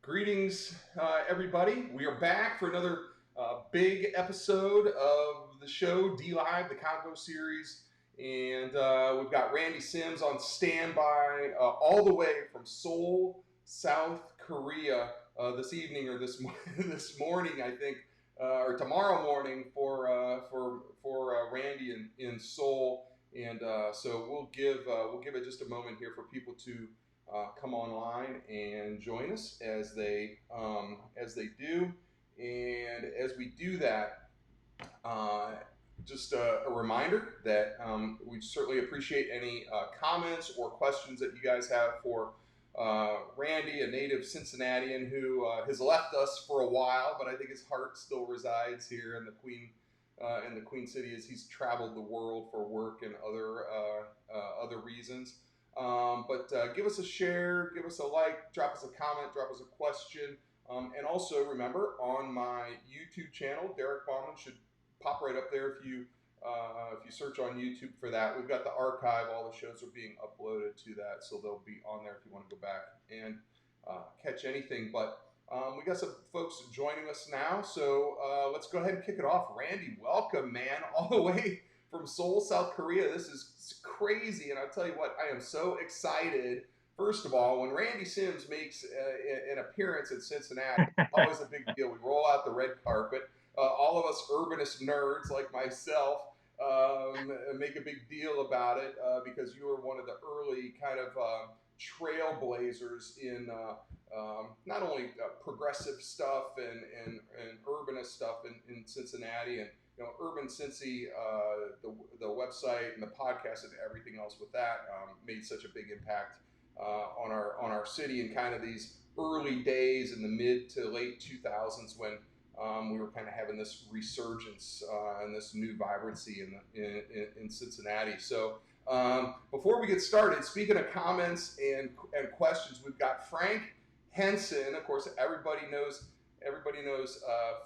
Greetings, everybody. We are back for another big episode of the show, D Live, the Convo series. And we've got Randy Sims on standby all the way from Seoul, South Korea this evening or this morning, I think, or tomorrow morning for Randy in Seoul. And so we'll give it just a moment here for people to come online and join us as they do. And as we do that, just a reminder that we certainly appreciate any comments or questions that you guys have for Randy, a native Cincinnatian who has left us for a while, but I think his heart still resides here in the Queen City as he's traveled the world for work and other reasons. But give us a share, give us a like, drop us a comment, drop us a question. And also remember, on my YouTube channel, Derek Bauman should pop right up there if you search on YouTube for that. We've got the archive; all the shows are being uploaded to that, so they'll be on there if you want to go back and catch anything. But we got some folks joining us now, so let's go ahead and kick it off. Randy, welcome, man, all the way from Seoul, South Korea. This is crazy, and I'll tell you what, I am so excited. First of all, when Randy Sims makes an appearance in Cincinnati, always a big deal. We roll out the red carpet. All of us urbanist nerds like myself make a big deal about it because you were one of the early kind of trailblazers in not only progressive stuff and urbanist stuff in Cincinnati, and UrbanCincy, the website and the podcast and everything else with that made such a big impact on our city in kind of these early days in the mid to late 2000s when we were kind of having this resurgence and this new vibrancy in Cincinnati. So before we get started, speaking of comments and questions, we've got Frank Henson. Of course, everybody knows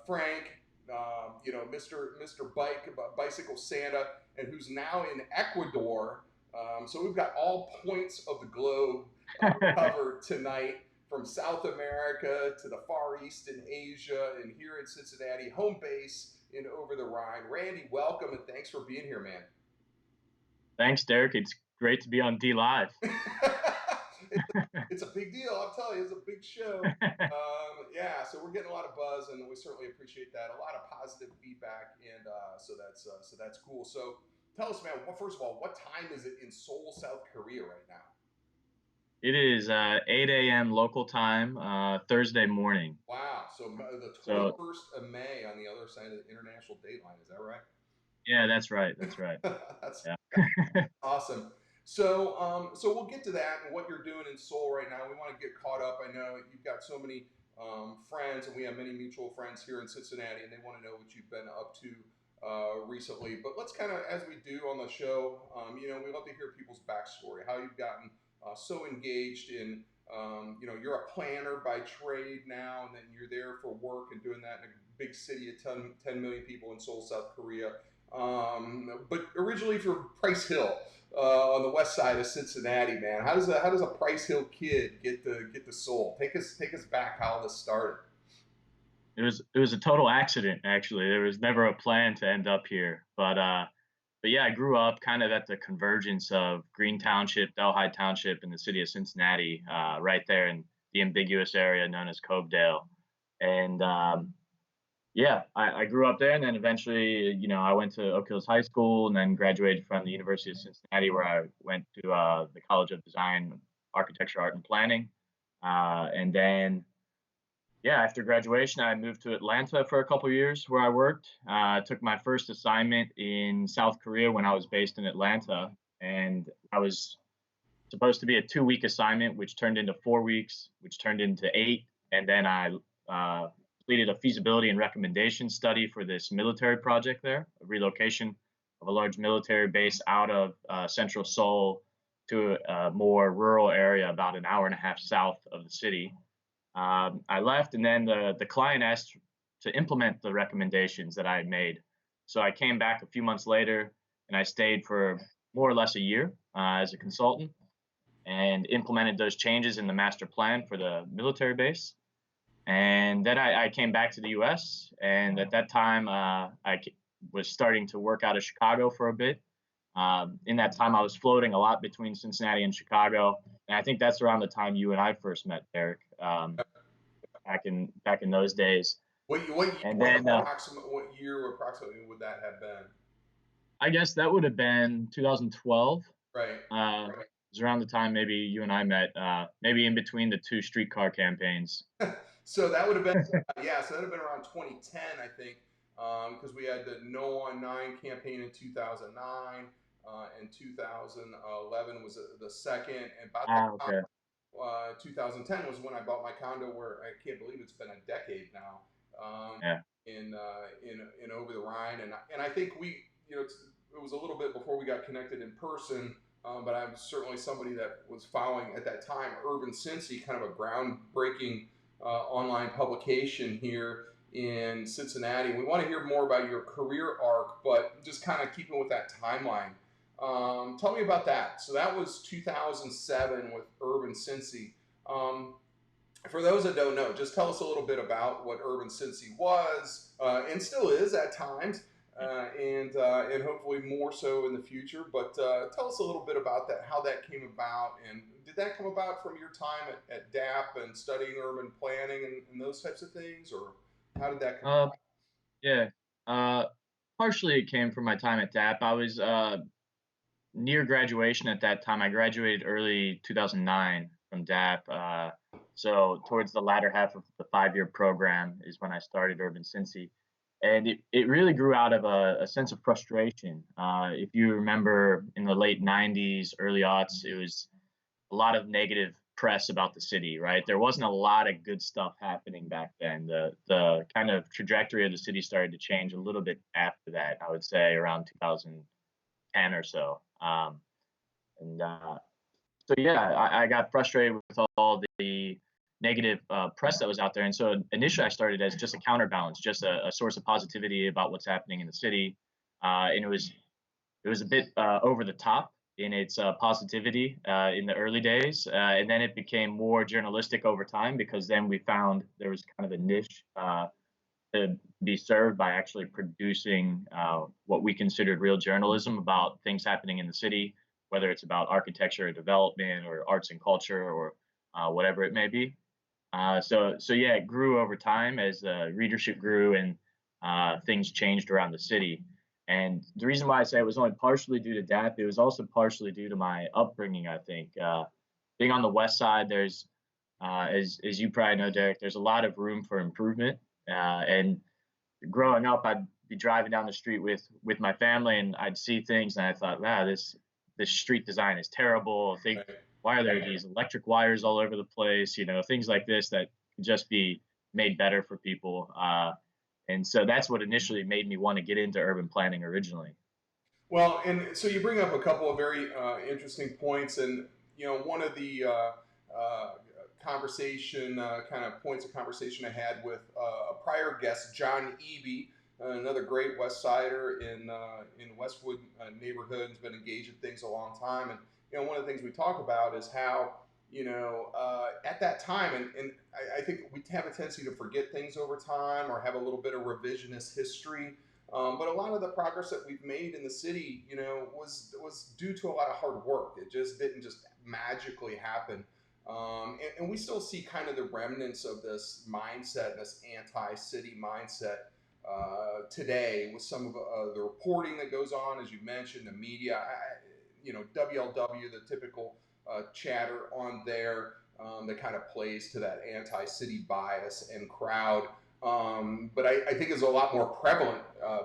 Frank. Mr. Bicycle Santa, and who's now in Ecuador. So we've got all points of the globe covered tonight, from South America to the Far East in Asia, and here in Cincinnati, home base in over the Rhine. Randy, welcome, and thanks for being here, man. Thanks, Derek. It's great to be on D Live. It's a big deal. I'm telling you, it's a big show. So we're getting a lot of buzz, and we certainly appreciate that. A lot of positive feedback, and so that's cool. So tell us, man. Well, first of all, what time is it in Seoul, South Korea, right now? It is 8 a.m. local time, Thursday morning. Wow. So the 21st of May on the other side of the international date line. Is that right? Yeah, that's right. That's awesome. So we'll get to that and what you're doing in Seoul right now. We want to get caught up. I know you've got so many friends, and we have many mutual friends here in Cincinnati, and they want to know what you've been up to recently. But let's kind of, as we do on the show, we love to hear people's backstory, how you've gotten so engaged in, you're a planner by trade now, and then you're there for work and doing that in a big city of 10 million people in Seoul, South Korea. But originally from Price Hill on the west side of Cincinnati, man. How does a Price Hill kid get to Seoul? Take us back how this started. It was a total accident, actually. There was never a plan to end up here, but yeah, I grew up kind of at the convergence of Green Township, Delhi Township, and the city of Cincinnati, right there in the ambiguous area known as Covedale, and I grew up there, and then eventually, I went to Oak Hills High School, and then graduated from the University of Cincinnati, where I went to the College of Design, Architecture, Art, and Planning. And then, after graduation, I moved to Atlanta for a couple of years, where I worked. I took my first assignment in South Korea when I was based in Atlanta, and I was supposed to be a 2-week assignment, which turned into 4 weeks, which turned into 8, and then I completed a feasibility and recommendation study for this military project there, a relocation of a large military base out of central Seoul to a more rural area about an hour and a half south of the city. I left, and then the client asked to implement the recommendations that I had made. So I came back a few months later, and I stayed for more or less a year as a consultant and implemented those changes in the master plan for the military base. And then I came back to the U.S. And at that time, was starting to work out of Chicago for a bit. In that time, I was floating a lot between Cincinnati and Chicago, and I think that's around the time you and I first met, Derek, back in those days. And then what year approximately would that have been? I guess that would have been 2012. Right. It was around the time maybe you and I met, maybe in between the two streetcar campaigns. So that would have been yeah. So that would have been around 2010, I think, because we had the No on Nine campaign in 2009, and 2011 was the second, and about that time, Okay. 2010 was when I bought my condo. Where I can't believe it's been a decade now, Yeah. in over the Rhine, and I think it was a little bit before we got connected in person. But I'm certainly somebody that was following at that time UrbanCincy, kind of a groundbreaking online publication here in Cincinnati. We want to hear more about your career arc, but just kind of keeping with that timeline. Tell me about that. So that was 2007 with UrbanCincy. Um, for those that don't know, just tell us a little bit about what UrbanCincy was and still is at times, and hopefully more so in the future. But tell us a little bit about that, how that came about, and did that come about from your time at DAP and studying urban planning and those types of things, or how did that come? Uh, yeah. Uh, Partially it came from my time at DAP. I was near graduation at that time. I graduated early 2009 from DAP. So towards the latter half of the 5-year program is when I started UrbanCincy. And it really grew out of a sense of frustration. If you remember in the late 90s, early aughts, it was a lot of negative press about the city, right? There wasn't a lot of good stuff happening back then. The kind of trajectory of the city started to change a little bit after that, I would say around 2010 or so. And So yeah, I got frustrated with all the negative press that was out there, and so initially I started as just a counterbalance, just a source of positivity about what's happening in the city, and it was a bit over the top in its positivity in the early days, and then it became more journalistic over time because then we found there was kind of a niche to be served by actually producing what we considered real journalism about things happening in the city, whether it's about architecture or development or arts and culture or whatever it may be. So yeah, it grew over time as readership grew and things changed around the city. And the reason why I say it was only partially due to that, it was also partially due to my upbringing. I think being on the west side, there's as you probably know, Derek, there's a lot of room for improvement. And growing up, I'd be driving down the street with my family, and I'd see things, and I thought, wow, this street design is terrible. I think, Right. why are there these electric wires all over the place? Things like this that could just be made better for people. And so that's what initially made me want to get into urban planning originally. Well, and so you bring up a couple of very interesting points, and one of the conversation kind of points of conversation I had with a prior guest, John Eby, another great West Sider in Westwood neighborhood, has been engaged in things a long time, and one of the things we talk about is how at that time, and I think we have a tendency to forget things over time or have a little bit of revisionist history. But a lot of the progress that we've made in the city, was due to a lot of hard work. It just didn't just magically happen. And we still see kind of the remnants of this mindset, this anti-city mindset today, with some of the reporting that goes on, as you mentioned, the media. WLW, the typical chatter on there that kind of plays to that anti-city bias and crowd. But I think it's a lot more prevalent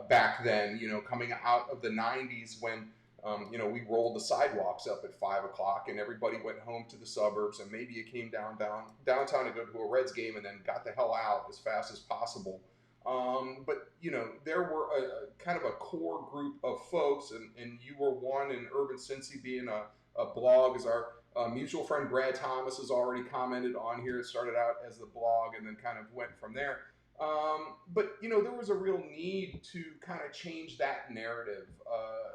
back then, coming out of the 90s when, we rolled the sidewalks up at 5 o'clock and everybody went home to the suburbs, and maybe you came downtown to go to a Reds game and then got the hell out as fast as possible. But there were a kind of a core group of folks, and you were one, in UrbanCincy being a blog, as our mutual friend Brad Thomas has already commented on here. It started out as the blog and then kind of went from there. But there was a real need to kind of change that narrative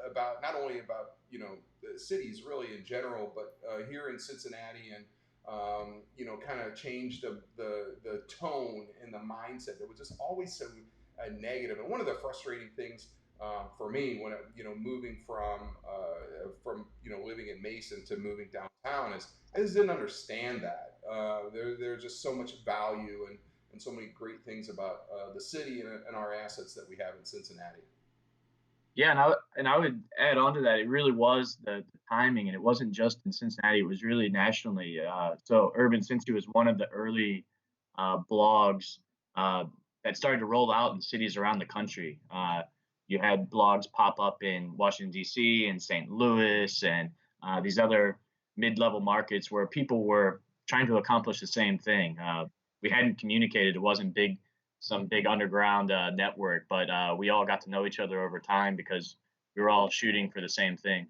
about not only about the cities really in general, but here in Cincinnati, and kind of changed the tone and the mindset that was just always so negative. And one of the frustrating things for me when moving from living in Mason to moving downtown is I just didn't understand that. There's just so much value and so many great things about the city and our assets that we have in Cincinnati. Yeah, and I would add on to that. It really was the timing, and it wasn't just in Cincinnati. It was really nationally. So UrbanCincy was one of the early blogs uh, that started to roll out in cities around the country. You had blogs pop up in Washington D.C. and St. Louis and these other mid-level markets where people were trying to accomplish the same thing. We hadn't communicated. It wasn't some big underground network, but we all got to know each other over time because we were all shooting for the same thing.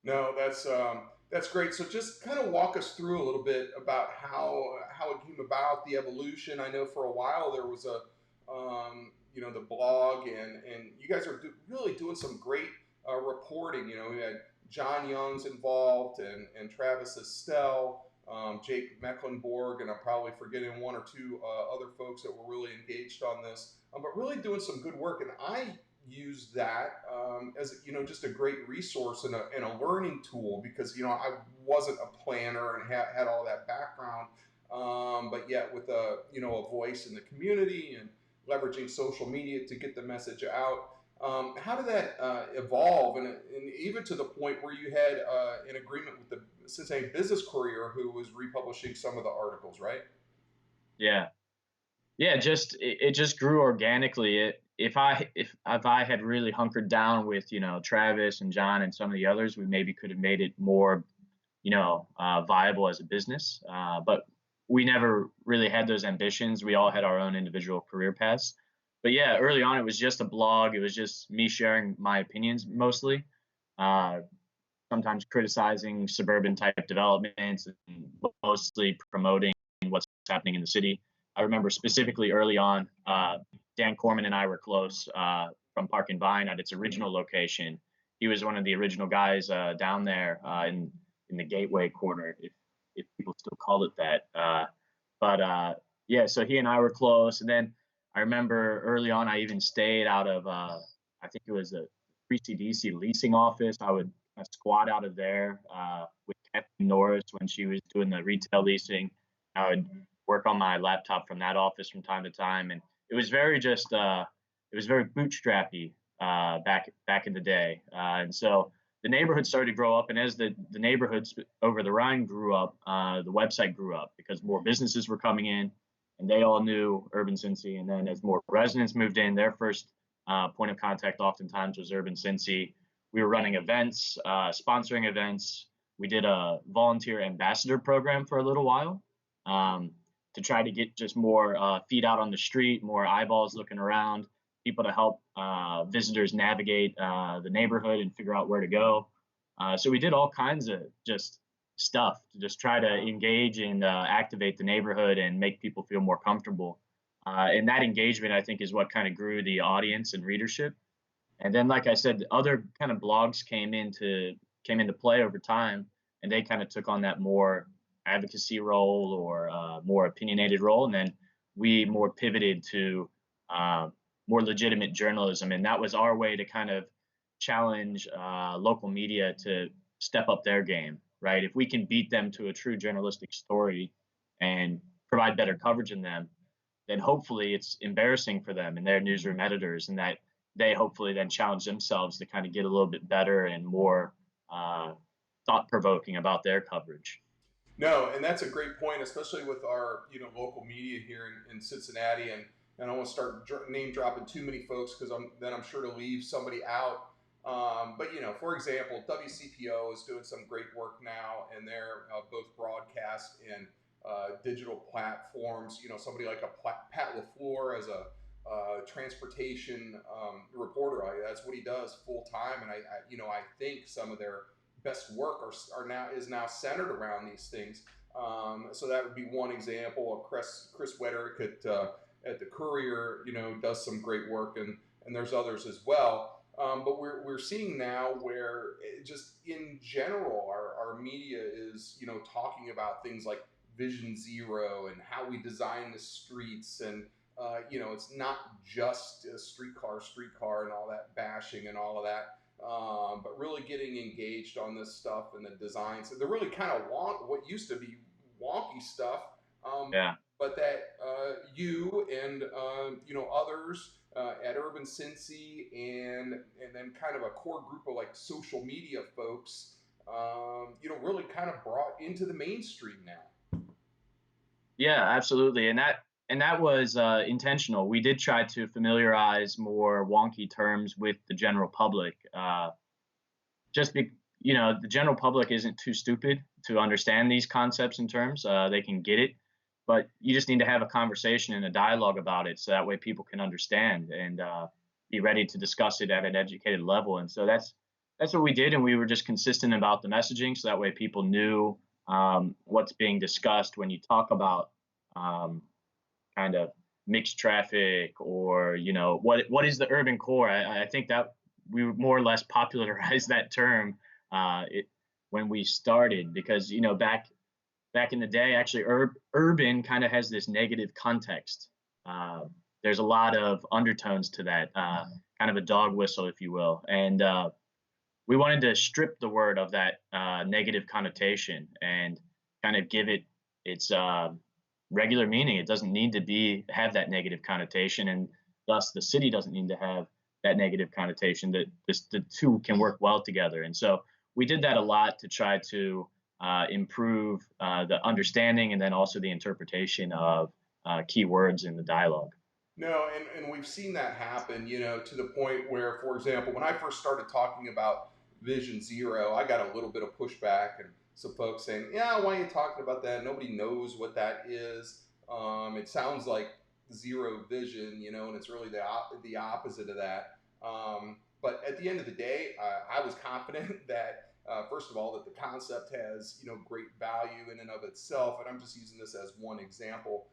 No, that's great. So just kind of walk us through a little bit about how it came about, the evolution. I know for a while there was the blog, and you guys are really doing some great reporting. We had John Young's involved and Travis Estelle, Jake Mecklenburg, and I'm probably forgetting one or two other folks that were really engaged on this, but really doing some good work. And I use that as just a great resource and a learning tool because I wasn't a planner and had all that background, but yet with a voice in the community and leveraging social media to get the message out. How did that evolve, and even to the point where you had an agreement with the Cincinnati Business Courier, who was republishing some of the articles, right? Yeah, yeah. It just grew organically. If I had really hunkered down with Travis and John and some of the others, we maybe could have made it more viable as a business. But we never really had those ambitions. We all had our own individual career paths. But yeah, early on, it was just a blog. It was just me sharing my opinions mostly, uh, sometimes criticizing suburban type developments and mostly promoting what's happening in the city. I remember specifically early on, Dan Corman and I were close from Park and Vine at its original location. He was one of the original guys down there in the Gateway corner, if people still call it that. But yeah, so he and I were close, and then I remember early on I even stayed out of I think it was a 3CDC leasing office. I would squat out of there with Kathleen Norris when she was doing the retail leasing. I would work on my laptop from that office from time to time, and it was very just it was very bootstrappy back in the day, and so the neighborhood started to grow up, and as the neighborhoods over the Rhine grew up, the website grew up because more businesses were coming in, and they all knew UrbanCincy. And then as more residents moved in, their first point of contact oftentimes was UrbanCincy. We were running events, sponsoring events. We did a volunteer ambassador program for a little while um, to try to get just more feet out on the street, more eyeballs looking around, people to help visitors navigate the neighborhood and figure out where to go. So we did all kinds of just stuff to just try to engage and activate the neighborhood and make people feel more comfortable. And that engagement, I think, is what kind of grew the audience and readership. And then, like I said, other kind of blogs came into play over time, and they kind of took on that more advocacy role or more opinionated role. And then we more pivoted to uh, more legitimate journalism, and that was our way to kind of challenge local media to step up their game. Right? If we can beat them to a true journalistic story and provide better coverage in them, then hopefully it's embarrassing for them and their newsroom editors, and that they hopefully then challenge themselves to kind of get a little bit better and more uh, thought provoking about their coverage. No, and that's a great point, especially with our local media here in Cincinnati, and I don't want to start name dropping too many folks because I'm sure to leave somebody out. But for example, WCPO is doing some great work now, and they're both broadcast and digital platforms. Somebody like Pat Lafleur as a transportation reporter. That's what he does full time, and I think some of their best work are now is now centered around these things. So that would be one example. Of Chris Wederick at the Courier, does some great work, and there's others as well. But we're seeing now where just in general our media is talking about things like Vision Zero and how we design the streets. And it's not just a streetcar, and all that bashing and all of that, but really getting engaged on this stuff and the designs. So they're really kind of what used to be wonky stuff, um, Yeah. but that you and others at UrbanCincy and then kind of a core group of like social media folks, really kind of brought into the mainstream now. Yeah, absolutely. And that was intentional. We did try to familiarize more wonky terms with the general public. Just be the general public isn't too stupid to understand these concepts and terms. They can get it, but you just need to have a conversation and a dialogue about it, so that way people can understand and be ready to discuss it at an educated level. And so that's what we did, and we were just consistent about the messaging, so that way people knew what's being discussed when you talk about um, kind of mixed traffic, or what is the urban core. I think that we more or less popularized that term it when we started, because back in the day, actually urban kind of has this negative context. There's a lot of undertones to that, kind of a dog whistle, if you will. And we wanted to strip the word of that negative connotation and kind of give it its regular meaning. It doesn't need to have that negative connotation, and thus the city doesn't need to have that negative connotation. That the two can work well together. And so we did that a lot to try to improve the understanding and then also the interpretation of key words in the dialogue. No, and we've seen that happen, to the point where, for example, when I first started talking about Vision Zero, I got a little bit of pushback and some folks saying, "Yeah, why are you talking about that? Nobody knows what that is. It sounds like zero vision, and it's really the opposite of that." But at the end of the day, I was confident that, first of all, that the concept has, great value in and of itself, and I'm just using this as one example,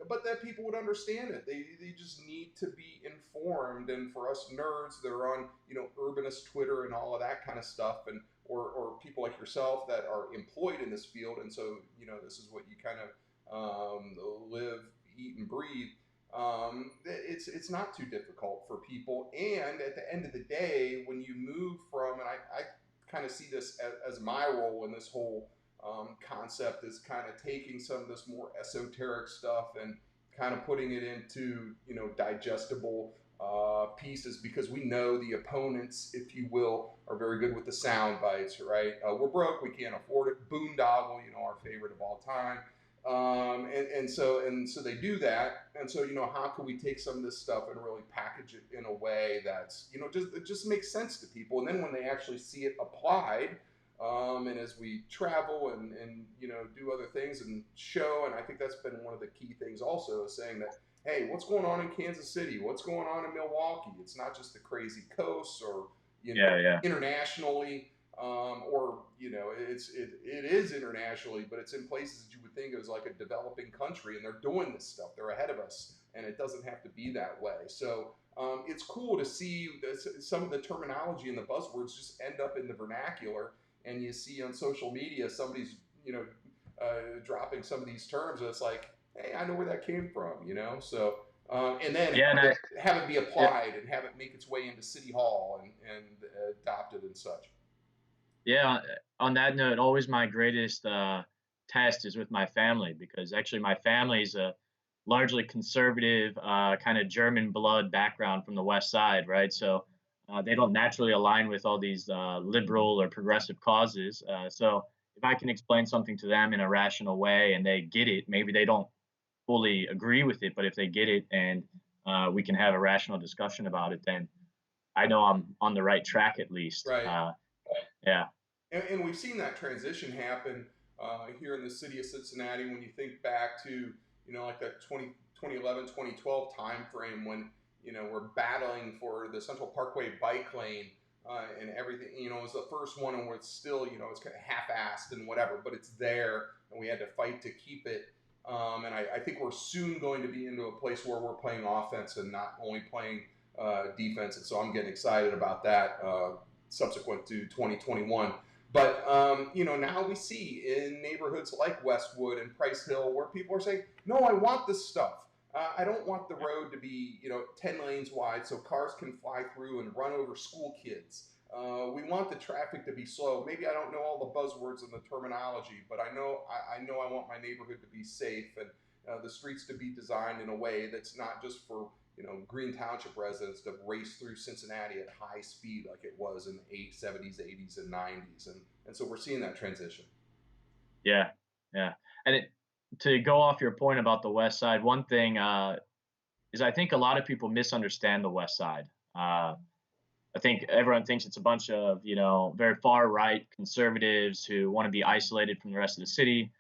but that people would understand it. They just need to be informed. And for us nerds that are on, urbanist Twitter and all of that kind of stuff, and or people like yourself that are employed in this field, and so this is what you kind of live, eat, and breathe. It's not too difficult for people. And at the end of the day, when you move from, and I kind of see this as my role in this whole concept, is kind of taking some of this more esoteric stuff and kind of putting it into digestible pieces, because we know the opponents, if you will, are very good with the sound bites, right? We're broke, we can't afford it. Boondoggle, our favorite of all time. And so they do that. And so how can we take some of this stuff and really package it in a way that's it just makes sense to people, and then when they actually see it applied, and as we travel and do other things and show. And I think that's been one of the key things also, is saying that, hey, what's going on in Kansas City, what's going on in Milwaukee, it's not just the crazy coasts, or Yeah, yeah. internationally, or it is internationally, but it's in places that you would think it was like a developing country, and they're doing this stuff, they're ahead of us, and it doesn't have to be that way. So it's cool to see some of the terminology and the buzzwords just end up in the vernacular, and you see on social media somebody's dropping some of these terms, and it's like, hey, I know where that came from, so and then Yeah, and have it be yeah, applied and have it make its way into City Hall and adopted and such. yeah. On that note, always my greatest test is with my family, because actually my family is a largely conservative, kind of German blood background from the West Side, right? So they don't naturally align with all these liberal or progressive causes. So if I can explain something to them in a rational way and they get it, maybe they don't fully agree with it, but if they get it and we can have a rational discussion about it, then I know I'm on the right track at least. Right. Yeah. And we've seen that transition happen here in the city of Cincinnati. When you think back to, like that 2011, 2012 time frame, when, we're battling for the Central Parkway bike lane, and everything, it was the first one, and where it's still, it's kind of half-assed and whatever, but it's there, and we had to fight to keep it. And I think we're soon going to be into a place where we're playing offense and not only playing defense. And so I'm getting excited about that, subsequent to 2021. But now we see in neighborhoods like Westwood and Price Hill where people are saying, "No, I want this stuff. I don't want the road to be 10 lanes wide so cars can fly through and run over school kids. We want the traffic to be slow. Maybe I don't know all the buzzwords and the terminology, but I know I want my neighborhood to be safe and the streets to be designed in a way that's not just for Green Township residents to race through Cincinnati at high speed like it was in the 70s, 80s, and 90s. And so we're seeing that transition. Yeah, yeah. And to go off your point about the West Side, one thing is I think a lot of people misunderstand the West Side. I think everyone thinks it's a bunch of very far right conservatives who want to be isolated from the rest of the city.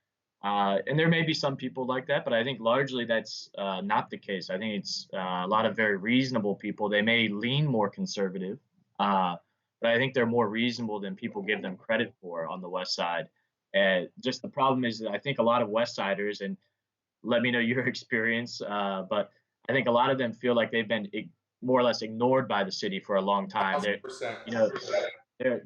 And there may be some people like that, but I think largely that's not the case. I think it's a lot of very reasonable people. They may lean more conservative, uh, but I think they're more reasonable than people give them credit for on the West Side. And just the problem is that I think a lot of West Siders, and let me know your experience, but I think a lot of them feel like they've been more or less ignored by the city for a long time. They're, 1,000%. you know,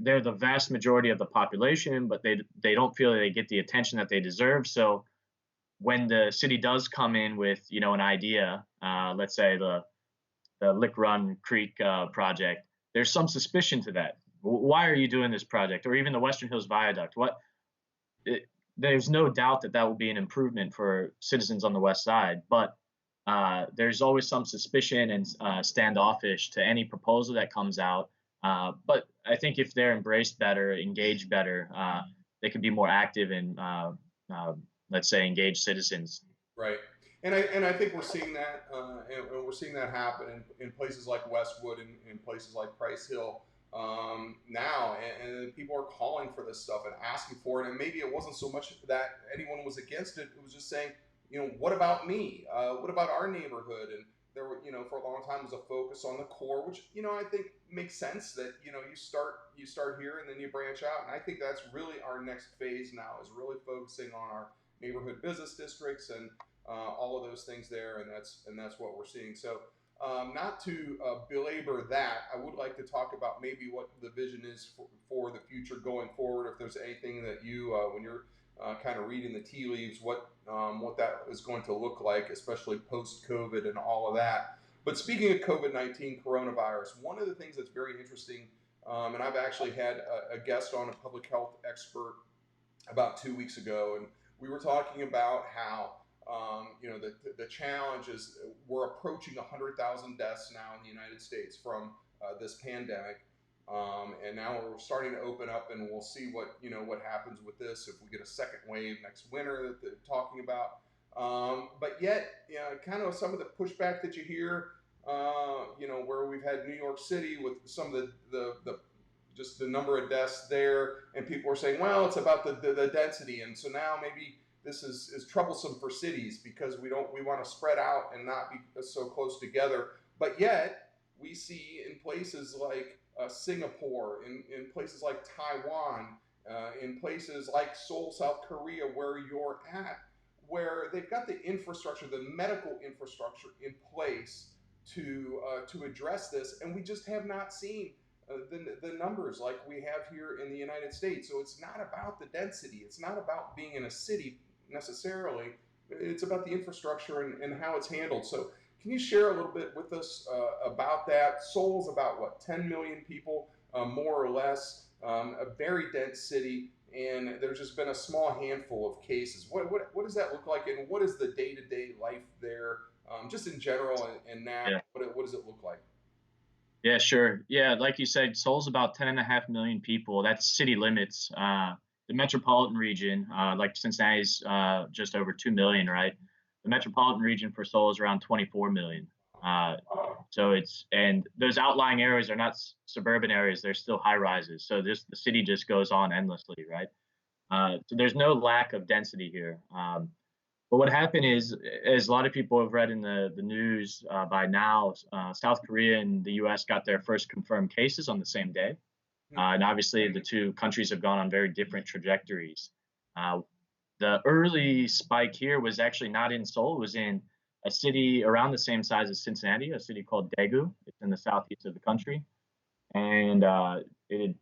they're the vast majority of the population, but they don't feel they get the attention that they deserve. So when the city does come in with an idea, let's say the Lick Run Creek project, there's some suspicion to that. Why are you doing this project, or even the Western Hills Viaduct? It, there's no doubt that that will be an improvement for citizens on the West Side, but there's always some suspicion and standoffish to any proposal that comes out. But I think if they're embraced better, engaged better, they could be more active and, let's say, engaged citizens. Right. And I think we're seeing that, and we're seeing that happen in places like Westwood and in places like Price Hill now, and people are calling for this stuff and asking for it. And maybe it wasn't so much that anyone was against it; it was just saying, what about me? What about our neighborhood? And there were, for a long time was a focus on the core, which I think makes sense that you start here and then you branch out. And I think that's really our next phase now is really focusing on our neighborhood business districts and all of those things there, and that's what we're seeing. So, not to belabor that, I would like to talk about maybe what the vision is for the future going forward. If there's anything that when you're kind of reading the tea leaves, what that is going to look like, especially post COVID and all of that. But speaking of COVID-19 coronavirus, one of the things that's very interesting, and I've actually had a guest on, a public health expert, about 2 weeks ago, and we were talking about how the challenge is we're approaching 100,000 deaths now in the United States from this pandemic, and now we're starting to open up, and we'll see what happens with this if we get a second wave next winter that they're talking about. But yet, kind of some of the pushback that you hear, where we've had New York City with some of the just the number of deaths there, and people are saying, well, it's about the density, and so now maybe this is troublesome for cities because we want to spread out and not be so close together. But yet we see in places like Singapore, in places like Taiwan, in places like Seoul, South Korea, where you're at, where they've got the infrastructure, the medical infrastructure in place to address this, and we just have not seen the numbers like we have here in the United States. So it's not about the density. It's not about being in a city necessarily. It's about the infrastructure and how it's handled. So can you share a little bit with us about that? Seoul's about what, 10 million people, more or less, a very dense city, and there's just been a small handful of cases. What does that look like, and what is the day-to-day life there, just in general, and now? Yeah. What does it look like? Yeah, sure. Yeah, like you said, Seoul's about 10.5 million people. That's city limits. The metropolitan region, like Cincinnati's just over 2 million, right? The metropolitan region for Seoul is around 24 million. Uh, and those outlying areas are not suburban areas; they're still high rises. So the city just goes on endlessly, right? So there's no lack of density here. But what happened is, as a lot of people have read in the news by now, South Korea and the U.S. got their first confirmed cases on the same day. And obviously, the two countries have gone on very different trajectories. Uh, the early spike here was actually not in Seoul; it was in a city around the same size as Cincinnati, a city called Daegu. It's in the southeast of the country, and it had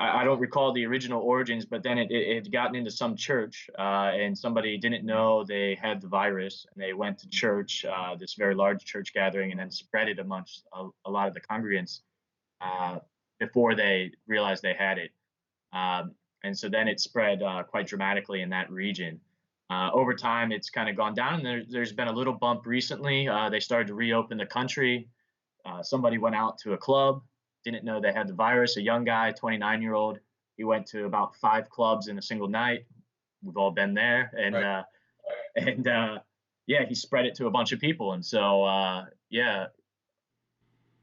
I don't recall the original origins, but then it had gotten into some church, and somebody didn't know they had the virus, and they went to church, this very large church gathering, and then spread it amongst a lot of the congregants uh, before they realized they had it. And so then it spread quite dramatically in that region. Over time, it's kind of gone down, and there's been a little bump recently. They started to reopen the country. Somebody went out to a club, didn't know they had the virus. A young guy, 29-year-old, he went to about 5 clubs in a single night. We've all been there, Right. and yeah, he spread it to a bunch of people, and so yeah,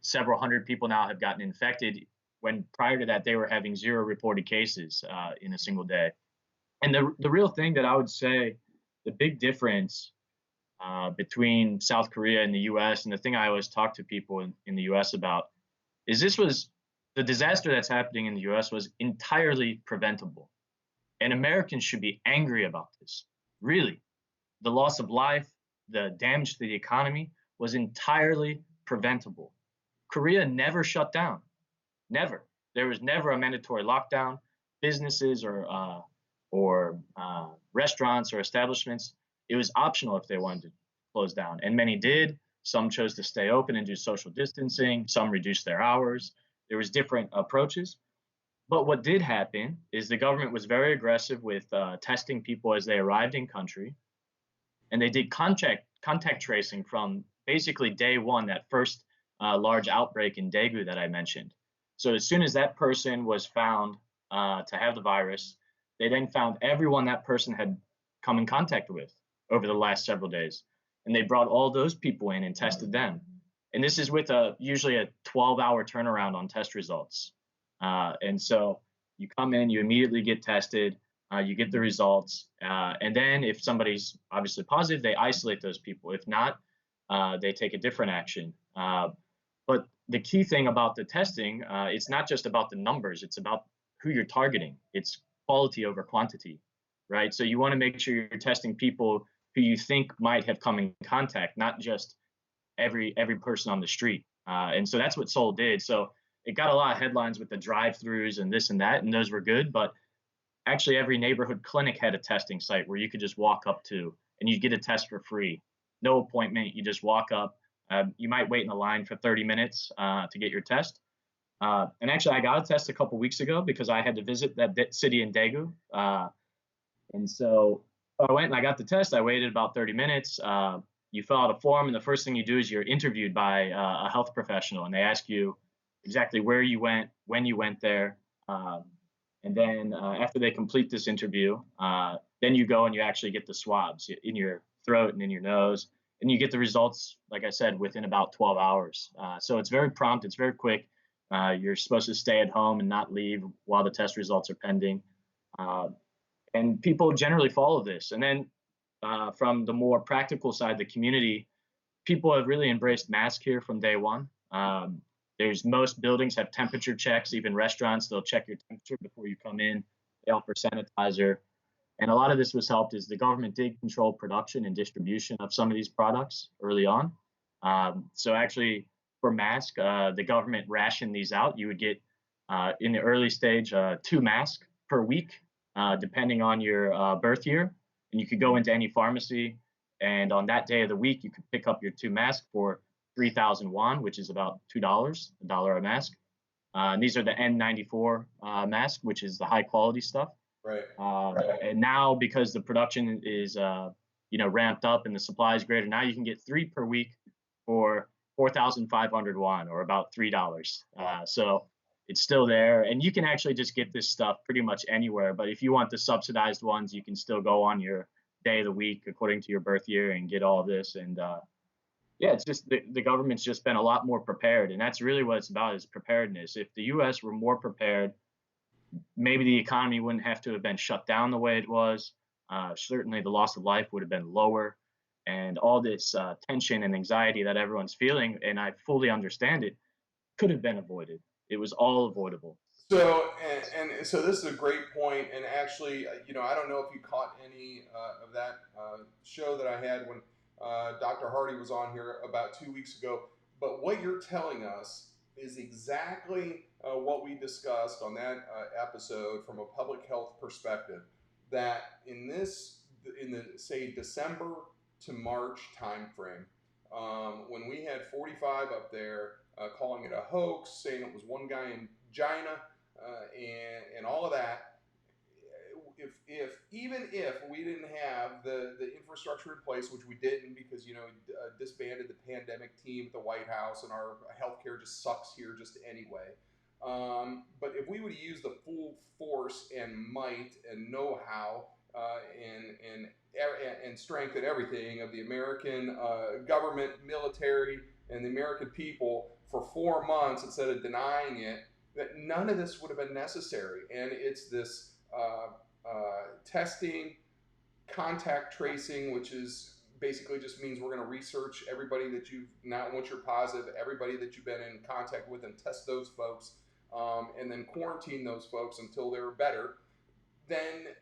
several hundred people now have gotten infected. When prior to that, they were having 0 reported cases in a single day. And the real thing that I would say, the big difference between South Korea and the U.S. and the thing I always talk to people in the U.S. about is this was the disaster that's happening in the U.S. was entirely preventable, and Americans should be angry about this. Really, the loss of life, the damage to the economy was entirely preventable. Korea never shut down. Never. There was never a mandatory lockdown. Businesses or restaurants or establishments, it was optional if they wanted to close down, and many did. Some chose to stay open and do social distancing. Some reduced their hours. There was different approaches. But what did happen is the government was very aggressive with testing people as they arrived in country, and they did contact tracing from basically day one, that first large outbreak in Daegu that I mentioned. So as soon as that person was found to have the virus, they then found everyone that person had come in contact with over the last several days, and they brought all those people in and tested them. And this is with a usually a 12-hour turnaround on test results. And so you come in, you immediately get tested, you get the results, and then if somebody's obviously positive, they isolate those people. If not, they take a different action. But the key thing about the testing, it's not just about the numbers; it's about who you're targeting. It's quality over quantity, right? So you want to make sure you're testing people who you think might have come in contact, not just every person on the street. And so that's what Seoul did. So it got a lot of headlines with the drive-throughs and this and that, and those were good. But actually, every neighborhood clinic had a testing site where you could just walk up to and you get a test for free, no appointment. You just walk up. You might wait in the line for 30 minutes to get your test. And actually, I got a test a couple weeks ago because I had to visit that city in Daegu. And so I went and I got the test. I waited about 30 minutes. You fill out a form, and the first thing you do is you're interviewed by a health professional, and they ask you exactly where you went, when you went there. And then after they complete this interview, then you go and you actually get the swabs in your throat and in your nose, and you get the results, like I said, within about 12 hours. So it's very prompt, it's very quick. You're supposed to stay at home and not leave while the test results are pending. Uh, and people generally follow this. And then from the more practical side, the community, people have really embraced mask here from day one. There's most buildings have temperature checks, even restaurants, they'll check your temperature before you come in. They offer sanitizer. And a lot of this was helped is the government did control production and distribution of some of these products early on. So actually, for masks, the government rationed these out. You would get in the early stage 2 masks per week, depending on your birth year. And you could go into any pharmacy, and on that day of the week, you could pick up your 2 masks for 3,000 won, which is about $2, a dollar a mask. And these are the N94 masks, which is the high quality stuff. Right. And now, because the production is ramped up and the supply is greater, now you can get 3 per week for 4,500 won, or about $3. So it's still there, and you can actually just get this stuff pretty much anywhere. But if you want the subsidized ones, you can still go on your day of the week according to your birth year and get all of this. And yeah, it's just the government's just been a lot more prepared, and that's really what it's about, is preparedness. If the U.S. were more prepared, maybe the economy wouldn't have to have been shut down the way it was. Certainly, the loss of life would have been lower, and all this tension and anxiety that everyone's feeling, and I fully understand it, could have been avoided. It was all avoidable. So, and so this is a great point. And actually, I don't know if you caught any of that show that I had when Dr. Hardy was on here about 2 weeks ago. But what you're telling us is exactly what we discussed on that episode from a public health perspective. That in the say December to March timeframe, when we had 45 up there calling it a hoax, saying it was one guy in China, and all of that, if even if we didn't have the infrastructure in place, which we didn't because disbanded the pandemic team at the White House, and our healthcare just sucks here just anyway. But if we would use the full force and might and know-how and strength and everything of the American government, military, and the American people for 4 months instead of denying it, that none of this would have been necessary. And it's this testing, contact tracing, which is basically just means we're going to research everybody that you've not once you're positive, everybody that you've been in contact with, and test those folks, and then quarantine those folks until they're better. Then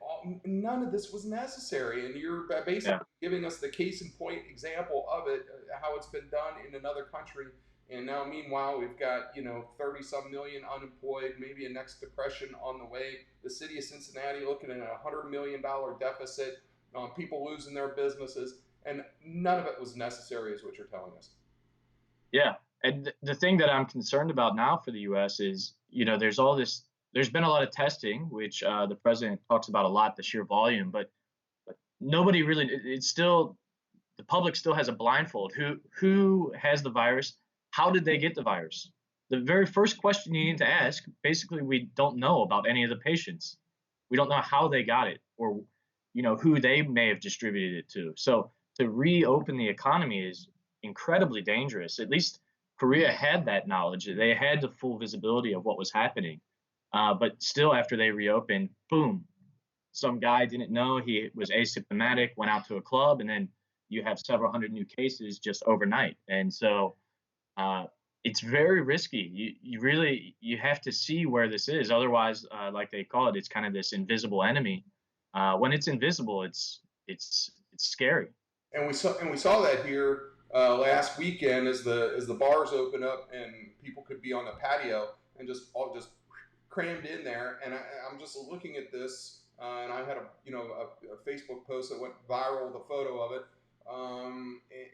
none of this was necessary, and you're basically Yeah. giving us the case in point example of it, how it's been done in another country. And now, meanwhile, we've got 30 some million unemployed, maybe a next depression on the way. The city of Cincinnati looking at $100 million deficit, people losing their businesses, and none of it was necessary, is what you're telling us. Yeah. And the thing that I'm concerned about now for the US is, there's all this, there's been a lot of testing, which the president talks about a lot, the sheer volume, but nobody really, it's still, the public still has a blindfold. Who has the virus? How did they get the virus? The very first question you need to ask, basically, we don't know about any of the patients. We don't know how they got it or who they may have distributed it to. So to reopen the economy is incredibly dangerous. At least Korea had that knowledge. They had the full visibility of what was happening. But still, after they reopened, boom, some guy didn't know, he was asymptomatic, went out to a club, and then you have several hundred new cases just overnight. And so uh, it's very risky. You really you have to see where this is. Otherwise, like they call it, it's kind of this invisible enemy. When it's invisible, it's scary. And we saw that here last weekend as the bars open up and people could be on the patio and just all just crammed in there. And I'm just looking at this, and I had a Facebook post that went viral with a photo of it,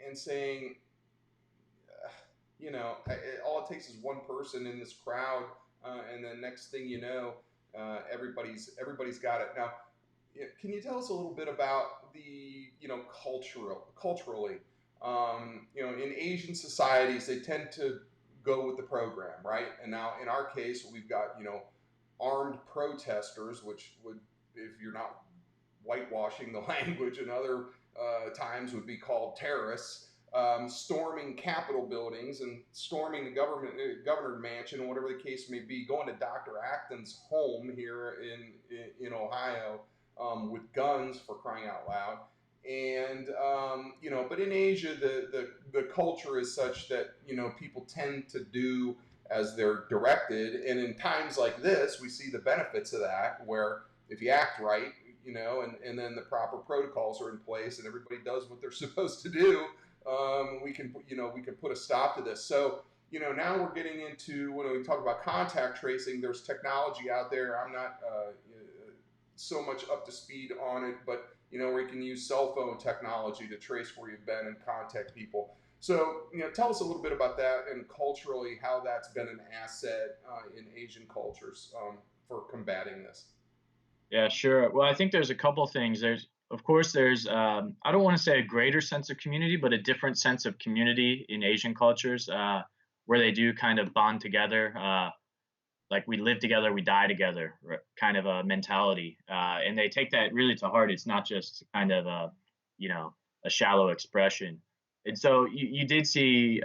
and saying, all it takes is one person in this crowd, and then next thing you know, everybody's got it now. Can you tell us a little bit about the culturally, in Asian societies they tend to go with the program, right? And now in our case we've got armed protesters, which would, if you're not whitewashing the language and other times, would be called terrorists, storming Capitol buildings and storming the governor mansion, whatever the case may be, going to Dr. Acton's home here in Ohio, with guns, for crying out loud. And but in Asia, the culture is such that people tend to do as they're directed, and in times like this, we see the benefits of that, where if you act right, and then the proper protocols are in place, and everybody does what they're supposed to do, we can put a stop to this. So now we're getting into, when we talk about contact tracing, there's technology out there. I'm not so much up to speed on it, but where you can use cell phone technology to trace where you've been and contact people. So tell us a little bit about that, and culturally how that's been an asset in Asian cultures, for combating this. Yeah, sure. Well, I think there's a couple things. Of course, there's, I don't want to say a greater sense of community, but a different sense of community in Asian cultures, where they do kind of bond together. Like we live together, we die together, kind of a mentality. And they take that really to heart. It's not just kind of a shallow expression. And so you did see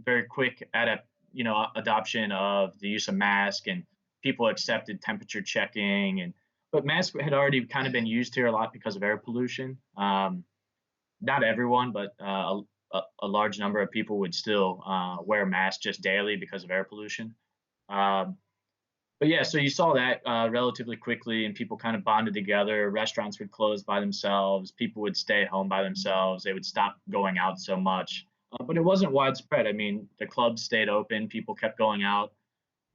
very quick adoption of the use of mask, and people accepted temperature checking, but masks had already kind of been used here a lot because of air pollution. Not everyone, but a large number of people would still wear masks just daily because of air pollution. Um, but yeah, so you saw that relatively quickly, and people kind of bonded together. Restaurants would close by themselves. People would stay home by themselves. They would stop going out so much. But it wasn't widespread. I mean, the clubs stayed open, people kept going out.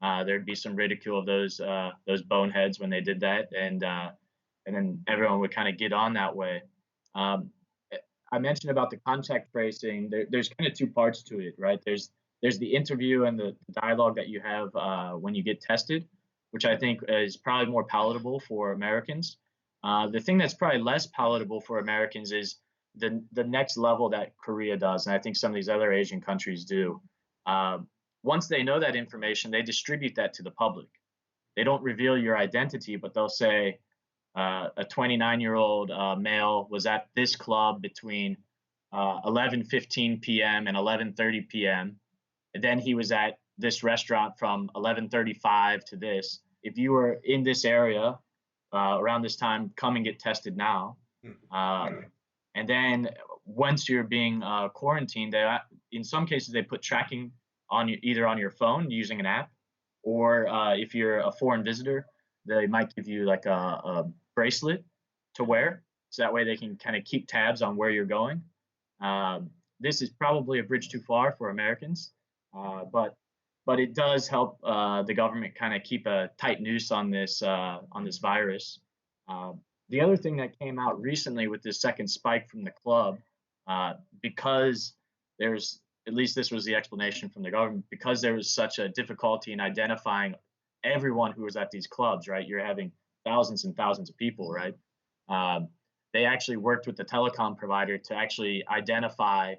There'd be some ridicule of those boneheads when they did that, and then everyone would kind of get on that way. Um, eh, I mentioned about the contact tracing. There's kind of two parts to it, right? There's the interview and the dialogue that you have when you get tested, which I think is probably more palatable for Americans. The thing that's probably less palatable for Americans is the next level that Korea does, and I think some of these other Asian countries do. Um, Once they know that information, they distribute that to the public. They don't reveal your identity, but they'll say a 29-year-old male was at this club between 11:15 p.m. and 11:30 p.m. And then he was at this restaurant from 11:35 to this. If you were in this area around this time, come and get tested now. Uh, and then once you're being quarantined, in some cases they put tracking on you either on your phone using an app, or if you're a foreign visitor, they might give you like a bracelet to wear, so that way they can kind of keep tabs on where you're going. This is probably a bridge too far for Americans, but it does help the government kind of keep a tight noose on this virus. The other thing that came out recently with this second spike from the club, because there's at least this was the explanation from the government, because there was such a difficulty in identifying everyone who was at these clubs, right? You're having thousands and thousands of people, right? Um, they actually worked with the telecom provider to actually identify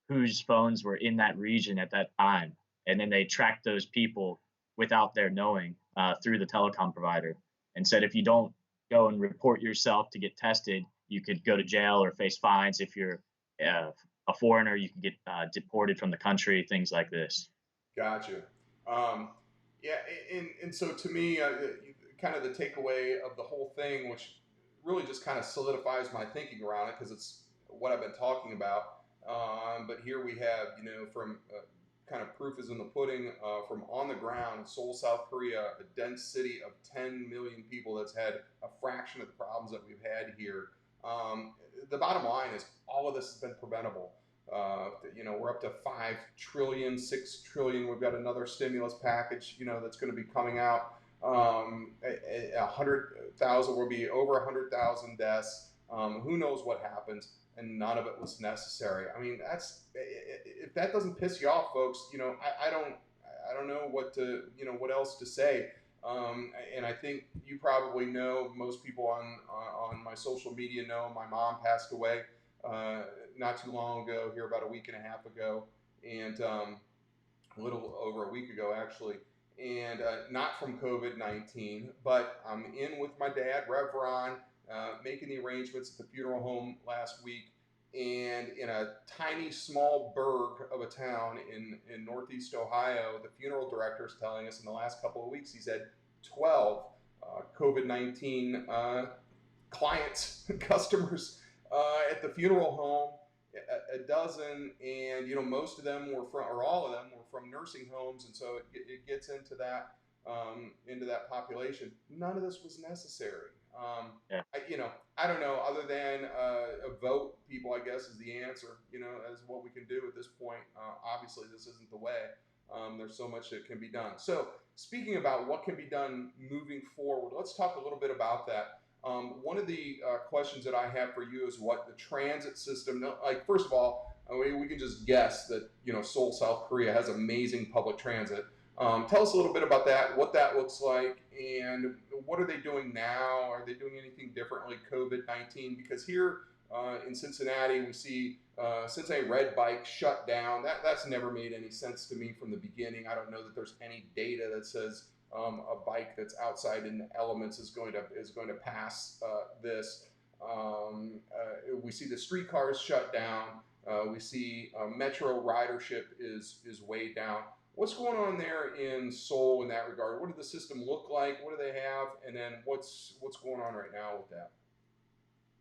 whose phones were in that region at that time, and then they tracked those people without their knowing through the telecom provider, and said if you don't go and report yourself to get tested, you could go to jail or face fines. If you're uh, a foreigner, you can get deported from the country, things like this. Gotcha. Um, yeah, and so to me, kind of the takeaway of the whole thing, which really just kind of solidifies my thinking around it because it's what I've been talking about. But here we have, from kind of proof is in the pudding, from on the ground, Seoul, South Korea, a dense city of 10 million people that's had a fraction of the problems that we've had here. The bottom line is all of this has been preventable. We're up to 5 trillion, 6 trillion. We've got another stimulus package, that's going to be coming out. 100,000 will be over 100,000 deaths. Who knows what happens? And none of it was necessary. I mean, that's if that doesn't piss you off, folks. I don't know what else to say. And I think you probably know. Most people on my social media know my mom passed away uh, not too long ago, here about a week and a half ago, and a little over a week ago actually, and not from COVID-19, but I'm in with my dad, Rev Ron, making the arrangements at the funeral home last week. And in a tiny, small burg of a town in Northeast Ohio, the funeral director is telling us in the last couple of weeks he's had 12 COVID 19 clients, customers at the funeral home, a dozen, and most of them were from, or all of them were from nursing homes, and so it gets into that population. None of this was necessary. Yeah. I don't know. Other than a vote, people, I guess, is the answer. As what we can do at this point. Obviously, this isn't the way. There's so much that can be done. So, speaking about what can be done moving forward, let's talk a little bit about that. One of the questions that I have for you is what the transit system, like, first of all, we can just guess that, Seoul, South Korea has amazing public transit. Tell us a little bit about that, what that looks like, and what are they doing now? Are they doing anything differently, COVID-19? Because here in Cincinnati, we see Cincinnati Red Bike shut down. That's never made any sense to me from the beginning. I don't know that there's any data that says a bike that's outside in the elements is going to pass this. We see the streetcars shut down. We see metro ridership is way down. What's going on there in Seoul in that regard? What does the system look like? What do they have? And then what's going on right now with that?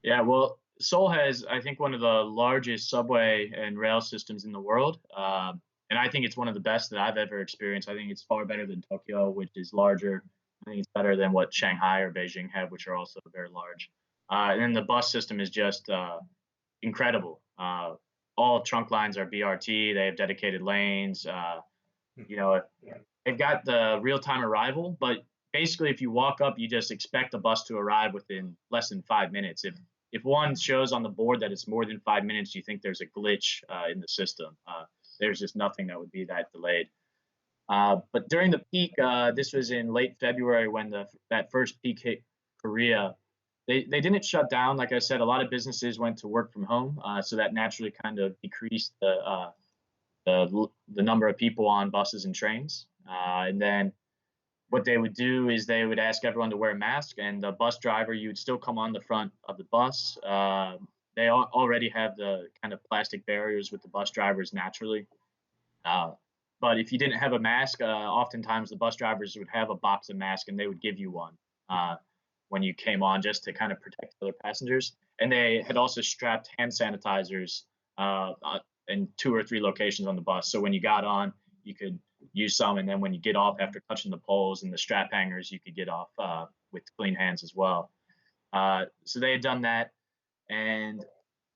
Yeah, well, Seoul has, I think, one of the largest subway and rail systems in the world. And I think it's one of the best that I've ever experienced. I think it's far better than Tokyo, which is larger. I think it's better than what Shanghai or Beijing have, which are also very large. And then the bus system is just incredible. all trunk lines are BRT. They have dedicated lanes. You know, they've got the real time arrival, but basically, if you walk up, you just expect the bus to arrive within less than 5 minutes. If one shows on the board that it's more than 5 minutes, you think there's a glitch in the system. There's just nothing that would be that delayed. But during the peak, this was in late February when that first peak hit Korea. They didn't shut down. Like I said, a lot of businesses went to work from home, so that naturally kind of decreased the number of people on buses and trains. And then what they would do is they would ask everyone to wear a mask, and the bus driver, you would still come on the front of the bus. They already have the kind of plastic barriers with the bus drivers naturally. Uh, but if you didn't have a mask, oftentimes the bus drivers would have a box of masks and they would give you one when you came on just to kind of protect other passengers. And they had also strapped hand sanitizers in 2 or 3 locations on the bus. So when you got on, you could use some. And then when you get off after touching the poles and the strap hangers, you could get off with clean hands as well. So they had done that. And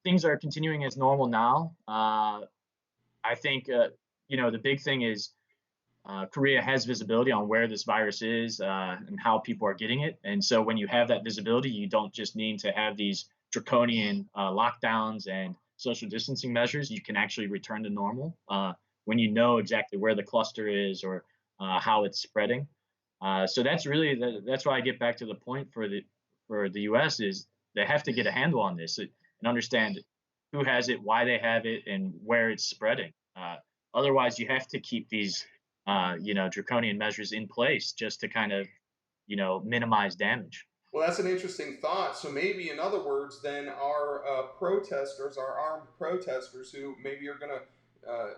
things are continuing as normal now. I think the big thing is Korea has visibility on where this virus is and how people are getting it. And so when you have that visibility, you don't just need to have these draconian lockdowns and social distancing measures. You can actually return to normal when you know exactly where the cluster is or how it's spreading. So that's why I get back to the point for the U.S. is they have to get a handle on this and understand who has it, why they have it, and where it's spreading. Otherwise, you have to keep these draconian measures in place just to kind of minimize damage. Well, that's an interesting thought. So maybe, in other words, then our protesters, our armed protesters, who maybe are going to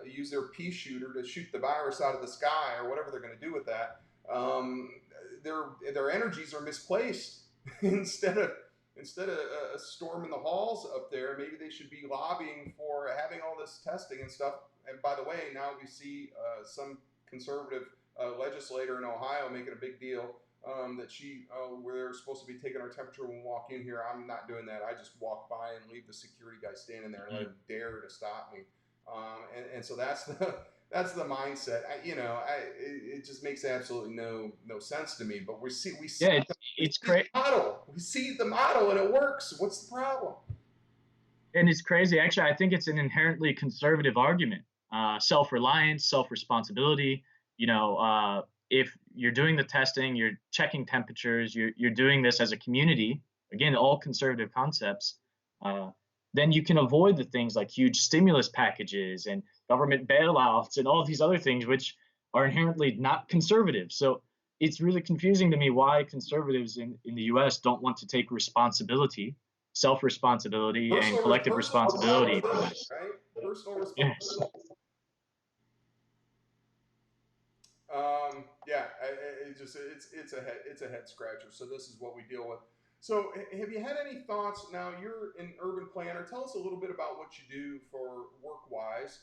use their pea shooter to shoot the virus out of the sky or whatever they're going to do with that, um, their energies are misplaced. instead of instead of storming the halls up there, maybe they should be lobbying for having all this testing and stuff. And by the way, now we see some conservative legislator in Ohio making a big deal that where they're supposed to be taking our temperature when we walk in here. I'm not doing that. I just walk by and leave the security guy standing there and let him dare to stop me. And so that's the mindset. It just makes absolutely no sense to me. But Yeah, it's see the crazy. model. We see the model and it works. What's the problem? And it's crazy. Actually, I think it's an inherently conservative argument. Self-reliance, self-responsibility. If you're doing the testing, you're checking temperatures, you're doing this as a community. Again, all conservative concepts. Uh, then you can avoid the things like huge stimulus packages and government bailouts and all these other things, which are inherently not conservative. So it's really confusing to me why conservatives in the U.S. don't want to take responsibility, self-responsibility, and collective Personal responsibility for responsibility, this. right? Personal Yes. responsibility. Yeah, it's a head scratcher. So this is what we deal with. So have you had any thoughts? Now you're an urban planner. Tell us a little bit about what you do for work wise,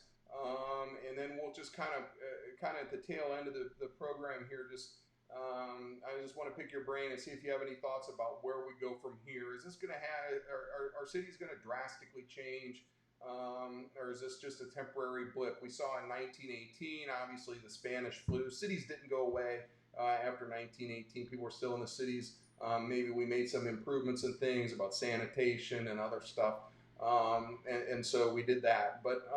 and then we'll just kind of at the tail end of the program here. I just want to pick your brain and see if you have any thoughts about where we go from here. Is this going to have our city's going to drastically change? Or is this just a temporary blip? We saw in 1918, obviously, the Spanish flu. Cities didn't go away after 1918. People were still in the cities. Maybe we made some improvements in things about sanitation and other stuff. And so we did that. But,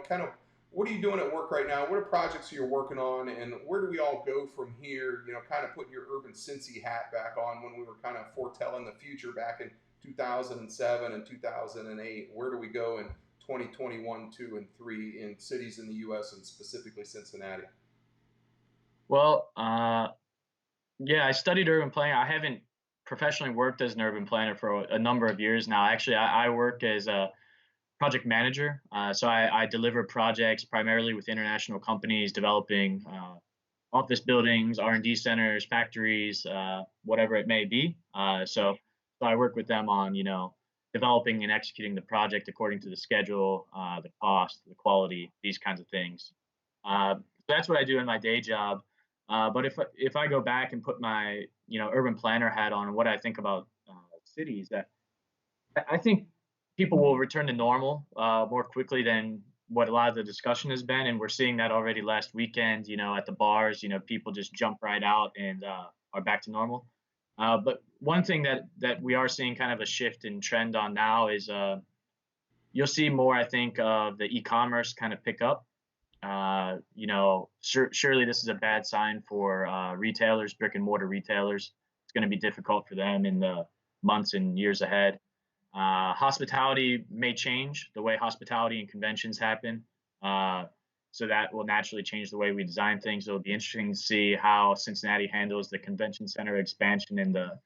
kind of what are you doing at work right now? What are projects you're working on? And where do we all go from here? Kind of putting your UrbanCincy hat back on when we were kind of foretelling the future back in 2007 and 2008. Where do we go in 2021, 2, and 3 in cities in the U.S. and specifically Cincinnati? Well, yeah, I studied urban planning. I haven't professionally worked as an urban planner for a number of years now. Actually, I work as a project manager. So I deliver projects primarily with international companies developing office buildings, R&D centers, factories, whatever it may be. So I work with them on, developing and executing the project according to the schedule, the cost, the quality, these kinds of things. So that's what I do in my day job. But if I go back and put my urban planner hat on and what I think about cities, that I think people will return to normal more quickly than what a lot of the discussion has been, and we're seeing that already last weekend. At the bars, people just jump right out and are back to normal. But one thing that we are seeing kind of a shift in trend on now is you'll see more, I think, of the e-commerce kind of pick up. Surely this is a bad sign for retailers, brick and mortar retailers. It's going to be difficult for them in the months and years ahead. Hospitality may change the way hospitality and conventions happen. Uh, so that will naturally change the way we design things. It'll be interesting to see how Cincinnati handles the convention center expansion in the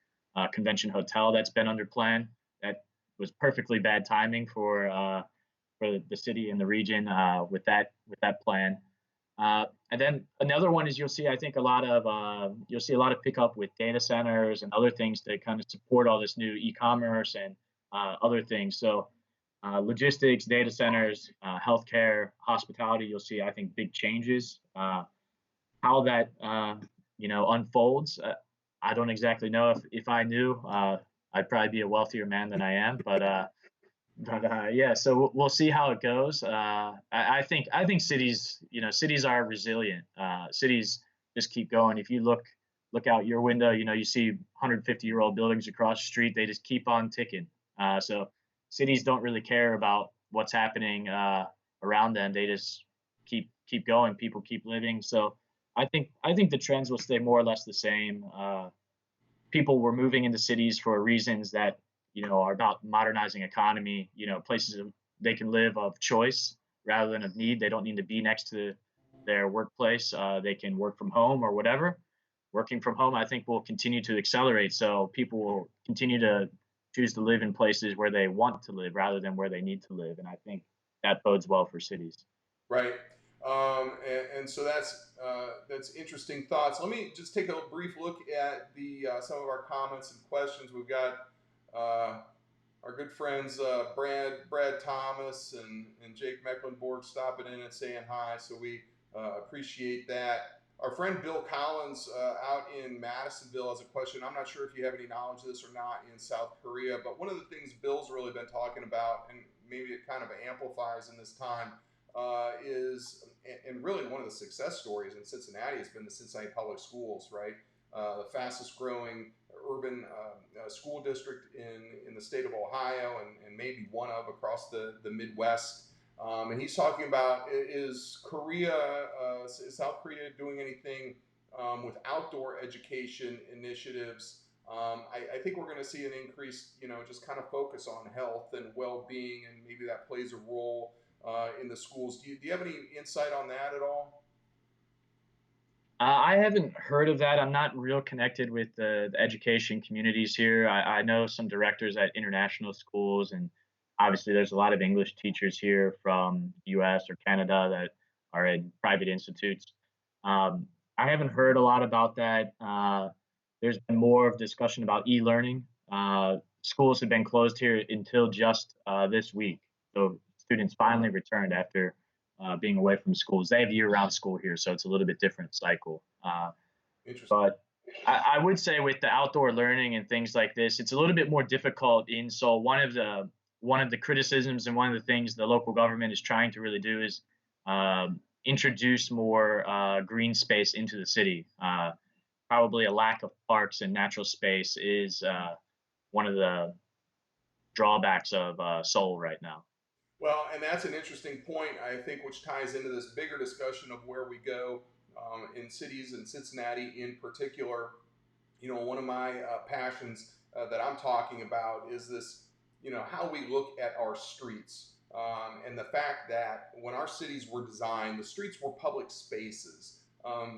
convention hotel that's been under plan. That was perfectly bad timing for the city and the region with that plan. And then another one is you'll see a lot of pickup with data centers and other things to kind of support all this new e-commerce and other things. So logistics, data centers, healthcare, hospitality, you'll see, I think, big changes. How that unfolds, I don't exactly know. If I knew, I'd probably be a wealthier man than I am. But yeah, so we'll see how it goes. I think cities are resilient. Cities just keep going. If you look out your window, you see 150-year-old buildings across the street. They just keep on ticking. So cities don't really care about what's happening around them. They just keep going. People keep living. So I think the trends will stay more or less the same. People were moving into cities for reasons that are about modernizing economy. Places they can live of choice rather than of need. They don't need to be next to their workplace. They can work from home or whatever. Working from home, I think, will continue to accelerate. So people will continue to choose to live in places where they want to live rather than where they need to live. And I think that bodes well for cities. Right. And so that's interesting thoughts. Let me just take a brief look at the some of our comments and questions. We've got uh, our good friends Brad Thomas and Jake Mecklenburg stopping in and saying hi. So we appreciate that. Our friend Bill Collins out in Madisonville has a question. I'm not sure if you have any knowledge of this or not in South Korea, but one of the things Bill's really been talking about, and maybe it kind of amplifies in this time, is and really one of the success stories in Cincinnati has been the Cincinnati Public Schools, right? The fastest growing urban school district in the state of Ohio, and maybe one of across the Midwest. And he's talking about is South Korea doing anything with outdoor education initiatives? I think we're going to see an increased, just kind of focus on health and well-being, and maybe that plays a role in the schools. Do you have any insight on that at all? I haven't heard of that. I'm not real connected with the education communities here. I know some directors at international schools, and obviously there's a lot of English teachers here from U.S. or Canada that are in private institutes. Um, I haven't heard a lot about that. There's been more of discussion about e-learning. Schools have been closed here until just this week, so students finally returned after being away from schools. They have year-round school here, so it's a little bit different cycle. Interesting. But I would say with the outdoor learning and things like this, it's a little bit more difficult in Seoul. One of the criticisms and one of the things the local government is trying to really do is introduce more green space into the city. Probably a lack of parks and natural space is one of the drawbacks of Seoul right now. Well, and that's an interesting point, I think, which ties into this bigger discussion of where we go in cities, and Cincinnati in particular. One of my passions that I'm talking about is this, how we look at our streets. And the fact that when our cities were designed, the streets were public spaces,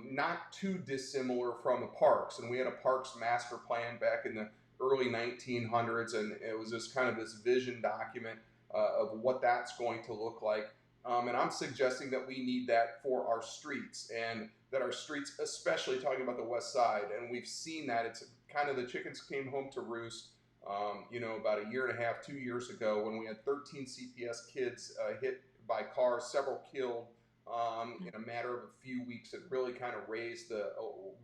not too dissimilar from the parks. And we had a parks master plan back in the early 1900s, and it was just kind of this vision document of what that's going to look like. And I'm suggesting that we need that for our streets, and that our streets, especially talking about the west side, and we've seen that it's kind of the chickens came home to roost. About a year and a half, 2 years ago, when we had 13 CPS kids hit by cars, several killed in a matter of a few weeks. It really kind of raised the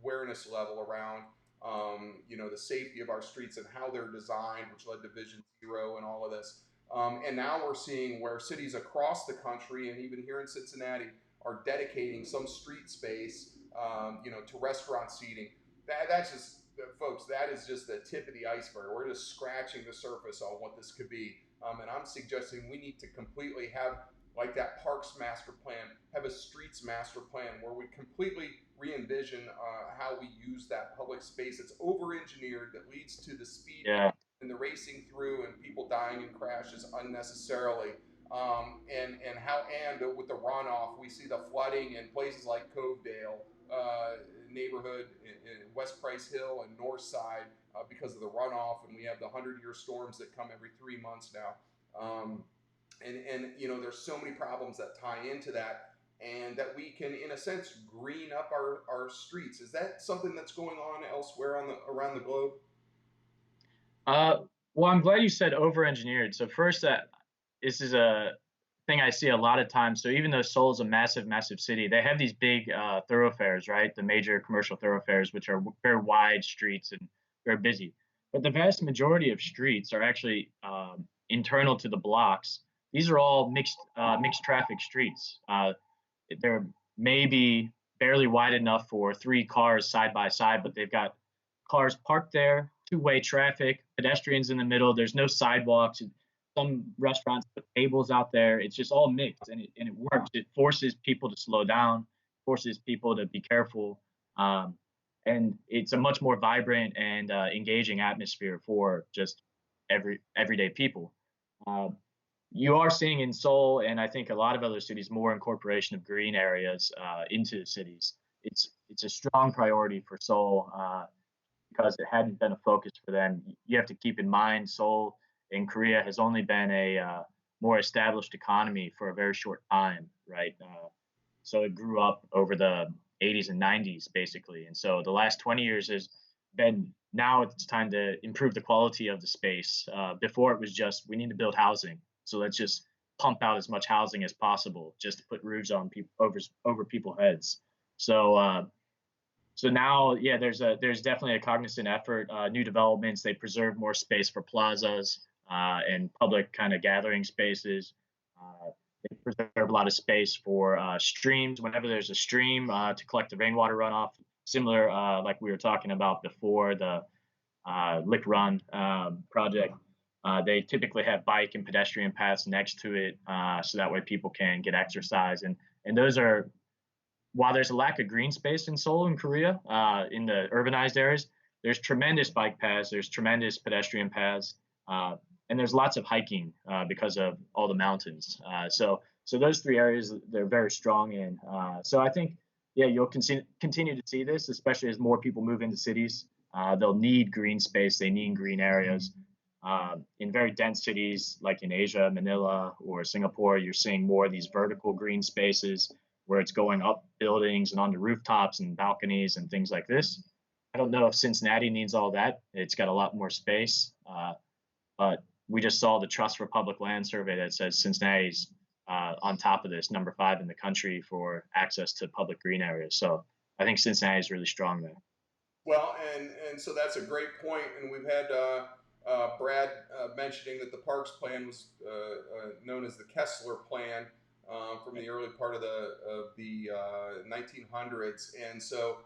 awareness level around, the safety of our streets and how they're designed, which led to Vision Zero and all of this. And now we're seeing where cities across the country and even here in Cincinnati are dedicating some street space, to restaurant seating. That's just, folks, that is just the tip of the iceberg. We're just scratching the surface on what this could be. And I'm suggesting we need to completely have, like that parks master plan, have a streets master plan where we completely re-envision how we use that public space. It's over-engineered that leads to the speed Yeah. and the racing through and people dying in crashes unnecessarily. And with the runoff, we see the flooding in places like Covedale neighborhood in West Price Hill and North Side because of the runoff, and we have the 100-year storms that come every 3 months now. And there's so many problems that tie into that, and that we can, in a sense, green up our streets. Is that something that's going on elsewhere around the globe? Uh, well, I'm glad you said over-engineered. So first, that this is a thing I see a lot of times. So even though Seoul is a massive, massive city, they have these big thoroughfares, right? The major commercial thoroughfares, which are very wide streets and very busy. But the vast majority of streets are actually internal to the blocks. These are all mixed traffic streets. They're maybe barely wide enough for three cars side by side, but they've got cars parked there, two-way traffic, pedestrians in the middle. There's no sidewalks. Some restaurants put tables out there. It's just all mixed, and it works. It forces people to slow down, forces people to be careful, um, and it's a much more vibrant and engaging atmosphere for just everyday people. Um, you are seeing in Seoul, and I think a lot of other cities, more incorporation of green areas into the cities. It's a strong priority for Seoul because it hadn't been a focus for them. You have to keep in mind Seoul in Korea has only been a more established economy for a very short time, right? So it grew up over the 80s and 90s, basically. And so the last 20 years has been now it's time to improve the quality of the space. Before it was just we need to build housing, so let's just pump out as much housing as possible just to put roofs on people over people's heads. So so now, yeah, there's definitely a cognizant effort. New developments, they preserve more space for plazas and public kind of gathering spaces. Uh, they preserve a lot of space for streams. Whenever there's a stream to collect the rainwater runoff, similar like we were talking about before, the Lick Run project. They typically have bike and pedestrian paths next to it, so that way people can get exercise. And those are while there's a lack of green space in Seoul and Korea, in the urbanized areas, there's tremendous bike paths, there's tremendous pedestrian paths, and there's lots of hiking because of all the mountains. So those three areas they're very strong in. So I think, yeah, you'll continue to see this, especially as more people move into cities. They'll need green space, they need green areas. In very dense cities like in Asia, Manila or Singapore, you're seeing more of these vertical green spaces where it's going up buildings and onto rooftops and balconies and things like this. I don't know if Cincinnati needs all that. It's got a lot more space, but we just saw the Trust for Public Land survey that says Cincinnati's on top of this, number 5 in the country for access to public green areas. So I think Cincinnati is really strong there. Well, and so that's a great point, and we've had Brad mentioning that the Parks Plan was known as the Kessler Plan from the early part of the 1900s, and so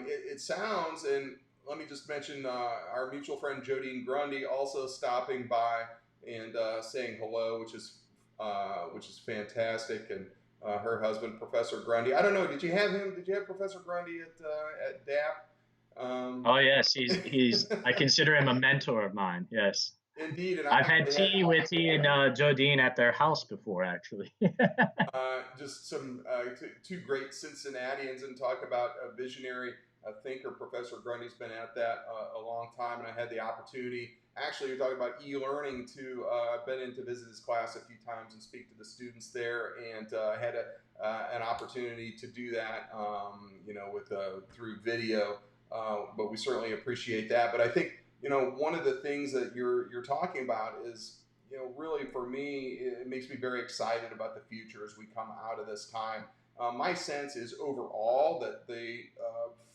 it sounds. And let me just mention our mutual friend Jodine Grundy also stopping by and saying hello, which is fantastic, and her husband Professor Grundy. I don't know. Did you have him? Did you have Professor Grundy at DAP? Oh yes, he's. I consider him a mentor of mine. Yes, Indeed, and I I've had actually had tea with he and Jodine at their house before, actually. just some two great Cincinnatians and talk about a visionary thinker. Professor Grundy's been at that a long time, and I had the opportunity. Actually, you're talking about e-learning too. I've been in to visit his class a few times and speak to the students there, and had an opportunity to do that, with through video. But we certainly appreciate that. But I think one of the things that you're talking about is really for me, it makes me very excited about the future as we come out of this time. My sense is overall that the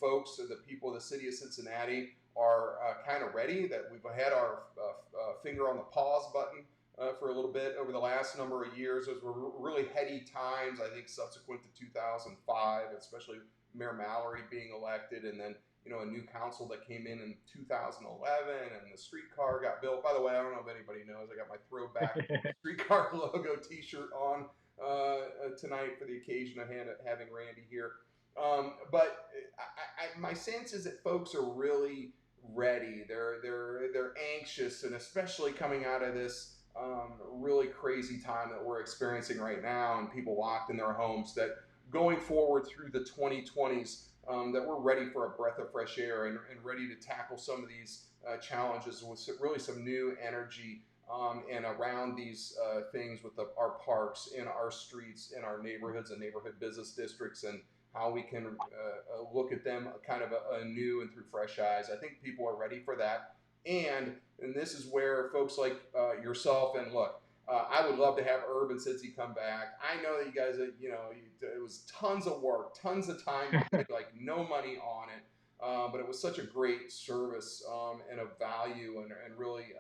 folks or the people of the city of Cincinnati are kind of ready, that we've had our finger on the pause button for a little bit over the last number of years. Those were really heady times, I think, subsequent to 2005, especially Mayor Mallory being elected, and then a new council that came in 2011, and the streetcar got built. By the way, I don't know if anybody knows, I got my throwback streetcar logo T-shirt on tonight for the occasion of having Randy here. But my sense is that folks are really ready. They're anxious, and especially coming out of this really crazy time that we're experiencing right now, and people locked in their homes. That going forward through the 2020s, that we're ready for a breath of fresh air and ready to tackle some of these challenges with really some new energy. And around these things with our parks, in our streets, in our neighborhoods and neighborhood business districts, and how we can look at them kind of anew and through fresh eyes. I think people are ready for that. And this is where folks like yourself, and look, I would love to have UrbanCincy come back. I know that you guys, it was tons of work, tons of time, like no money on it. But it was such a great service and of value, and really,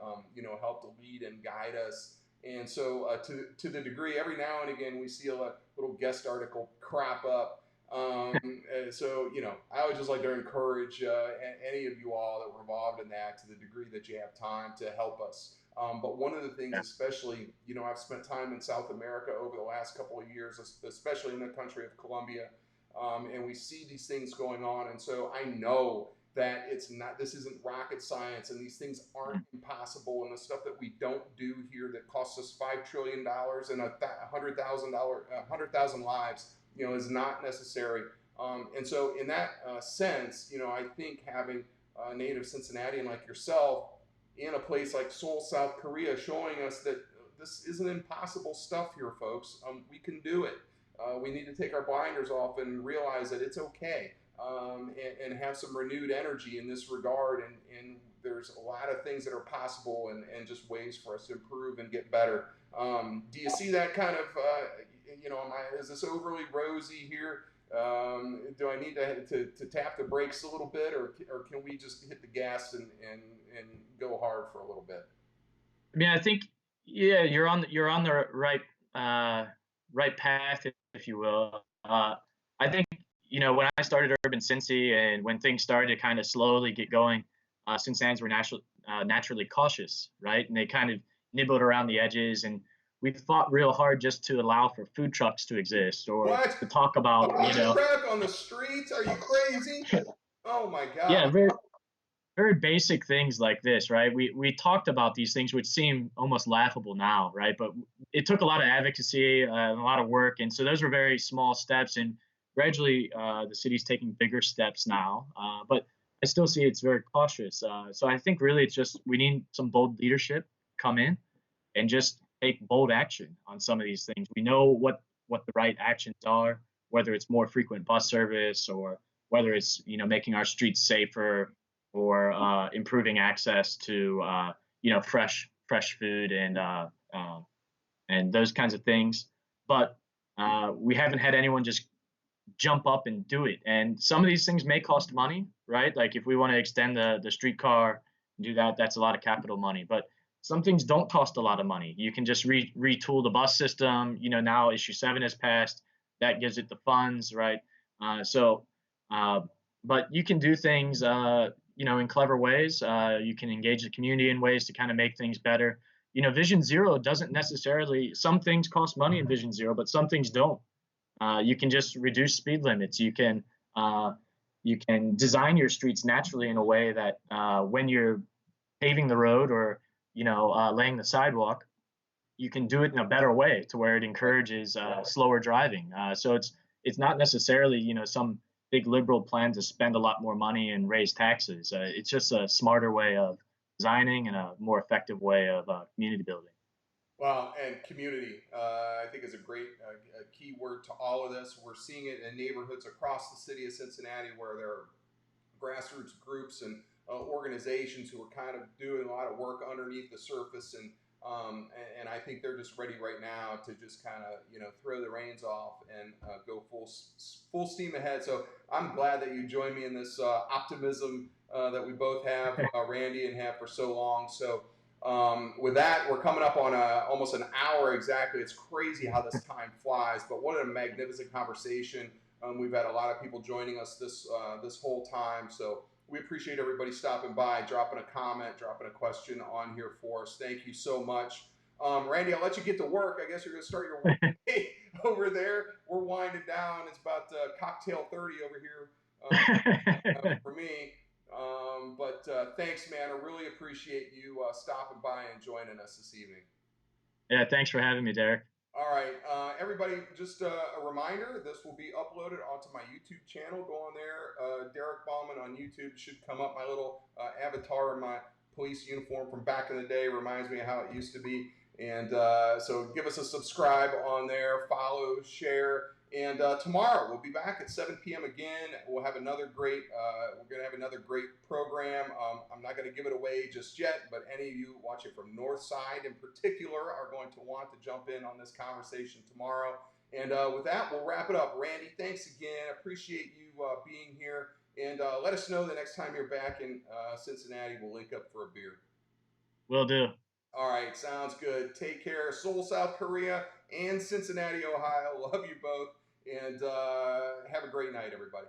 helped to lead and guide us. And so, to the degree, every now and again, we see a little guest article crop up. So, I would just like to encourage any of you all that were involved in that, to the degree that you have time, to help us. But one of the things, especially, I've spent time in South America over the last couple of years, especially in the country of Colombia. And we see these things going on. And so I know that this isn't rocket science, and these things aren't impossible. And the stuff that we don't do here that costs us $5 trillion and 100,000 lives, is not necessary. And so in that sense, I think having a native Cincinnatian like yourself in a place like Seoul, South Korea, showing us that this isn't impossible stuff here, folks. We can do it. We need to take our blinders off and realize that it's okay, and have some renewed energy in this regard. And there's a lot of things that are possible, and just ways for us to improve and get better. Do you see that kind of, is this overly rosy here? Do I need to tap the brakes a little bit, or can we just hit the gas and go hard for a little bit? I mean, I think, yeah, you're on the right path, if you will. I think, when I started UrbanCincy, and when things started to kind of slowly get going, Cincinnatians were naturally cautious, right? And they kind of nibbled around the edges, and we fought real hard just to allow for food trucks to exist, or What? to talk about, A food truck on the streets? Are you crazy? Oh my God. Yeah, very basic things like this, right? We talked about these things which seem almost laughable now, right? But it took a lot of advocacy and a lot of work, and so those were very small steps. And gradually, the city's taking bigger steps now. But I still see it's very cautious. So I think really it's just we need some bold leadership come in and just take bold action on some of these things. We know what the right actions are, whether it's more frequent bus service, or whether it's making our streets safer, or improving access to fresh food, and those kinds of things. But we haven't had anyone just jump up and do it. And some of these things may cost money, right? Like if we want to extend the streetcar and do that, that's a lot of capital money. But some things don't cost a lot of money. You can just retool the bus system. Now issue 7 has passed. That gives it the funds, right? But you can do things, in clever ways. You can engage the community in ways to kind of make things better. Vision Zero doesn't necessarily, some things cost money in Vision Zero, but some things don't. You can just reduce speed limits. You can design your streets naturally in a way that when you're paving the road, or laying the sidewalk, you can do it in a better way to where it encourages slower driving. So it's not necessarily some big liberal plan to spend a lot more money and raise taxes. It's just a smarter way of designing, and a more effective way of community building. Well, and community, I think, is a great key word to all of this. We're seeing it in neighborhoods across the city of Cincinnati, where there are grassroots groups and organizations who are kind of doing a lot of work underneath the surface, and I think they're just ready right now to just kind of throw the reins off and go full steam ahead. So I'm glad that you joined me in this optimism that we both have, Randy, and have for so long. So With that, we're coming up on almost an hour exactly. It's crazy how this time flies, but what a magnificent conversation. We've had a lot of people joining us this whole time, so we appreciate everybody stopping by, dropping a comment, dropping a question on here for us. Thank you so much. Randy, I'll let you get to work. I guess you're going to start your work day over there. We're winding down. It's about cocktail 30 over here for me. But thanks, man. I really appreciate you stopping by and joining us this evening. Yeah, thanks for having me, Derek. All right, everybody, just a reminder, this will be uploaded onto my YouTube channel. Go on there. Derek Ballman on YouTube should come up. My little avatar in my police uniform from back in the day reminds me of how it used to be. And so give us a subscribe on there, follow, share. And tomorrow we'll be back at 7 p.m. again. We'll have another great. We're going to have another great program. I'm not going to give it away just yet, but any of you watching from Northside in particular are going to want to jump in on this conversation tomorrow. And with that, we'll wrap it up. Randy, thanks again. Appreciate you being here. And let us know the next time you're back in Cincinnati. We'll link up for a beer. Will do. All right, sounds good. Take care. Seoul, South Korea, and Cincinnati, Ohio. Love you both. And have a great night, everybody.